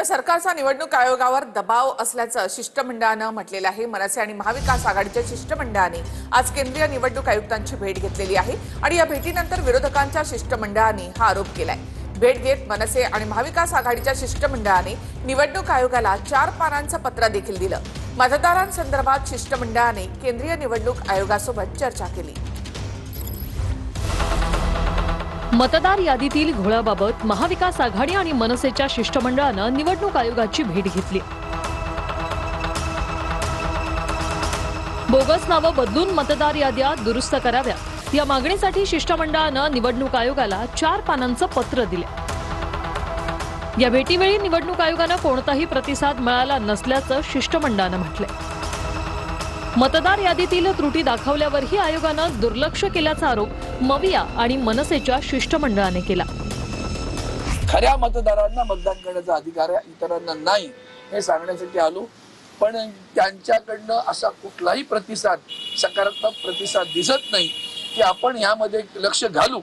सरकारचा निवडणूक आयोगावर दबाव असल्याचं शिष्टमंडळानं म्हटलेलं आहे। मनसे आणि महाविकास आघाडीच्या शिष्टमंडळाने आज केंद्रीय निवडणूक आयुक्तांची भेट घेतलेली आहे आणि या भेटीनंतर विरोधकांच्या शिष्टमंडळाने हा आरोप केलाय। भेट घेत मनसे आणि महाविकास आघाडीच्या शिष्टमंडळाने निवडणूक आयोगाला 4 पानांचं पत्र देखील दिलं। मतदारांसंदर्भात शिष्टमंडळाने केंद्रीय निवडणूक आयोगासोबत चर्चा केली। मतदार यादीतील घोळाबाबत महाविकास आघाडी आणि मनसेच्या शिष्टमंडळानं निवडणूक आयोगाची भेट घेतली। बोगस नावं बदलून मतदार याद्या दुरुस्त कराव्यात या मागणीसाठी शिष्टमंडळानं निवडणूक आयोगाला 4 पानांचं पत्र दिले। या भेटीवेळी निवडणूक आयोगानं कोणताही प्रतिसाद मिळाला नसल्याचं शिष्टमंडळानं म्हटलंय। मतदार यादीतील त्रुटी दाखवल्यावरही आयोगानं दुर्लक्ष केल्याचा आरोप मविया आणि मनसेच्या शिष्टमंडळाने केला। खऱ्या मतदारांना मतदान करण्याचा अधिकार आहे, इतरांना नाही हे सांगण्यासाठी आलो, पण त्यांच्याकडनं असा कुठलाही प्रतिसाद, सकारात्मक प्रतिसाद दिसत नाही की आपण यामध्ये लक्ष घालू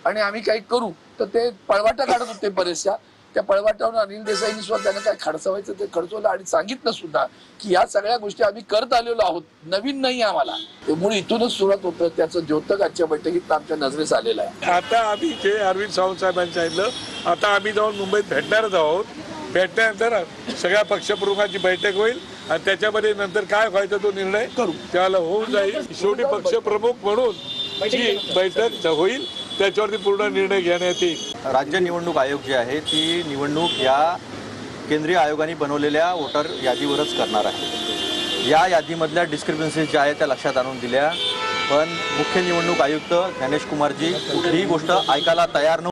आणि आम्ही काही करू। तर ते पळवाटा काढत होते बरेचशा, त्या पळवाटावरून अनिल देसाईंनी सुद्धा त्यांना काय खडचवायचं ते खडचवलं आणि सांगितलं सुद्धा की या सगळ्या गोष्टी आम्ही करत आलेलो आहोत, नवीन नाही आम्हाला। त्यामुळे इथूनच सुरुवात होतं, त्याचं द्योतक आजच्या बैठकीत आमच्या नजरेस आलेलं आहे। आता आम्ही जे अरविंद सावंत साहेबांनी सांगितलं, आता आम्ही जाऊन मुंबईत भेटणारच आहोत। भेटल्यानंतर सगळ्या पक्षप्रमुखांची बैठक होईल आणि त्याच्यामध्ये नंतर काय व्हायचं तो निर्णय करू, त्याला होऊन जाईल। शेवटी पक्षप्रमुख म्हणून जी बैठक होईल त्याच्यावरती पूर्ण निर्णय घेण्यात येईल। राज्य निवडणूक आयोग जे आहे ती निवडणूक या केंद्रीय आयोगाने बनवलेल्या वोटर यादीवरच करणार आहे। या यादीमधल्या डिस्क्रिपन्सीज ज्या आहेत त्या लक्षात आणून दिल्या, पण मुख्य निवडणूक आयुक्त ज्ञानेश कुमारजी कुठलीही गोष्ट ऐकायला तयार नव्हते।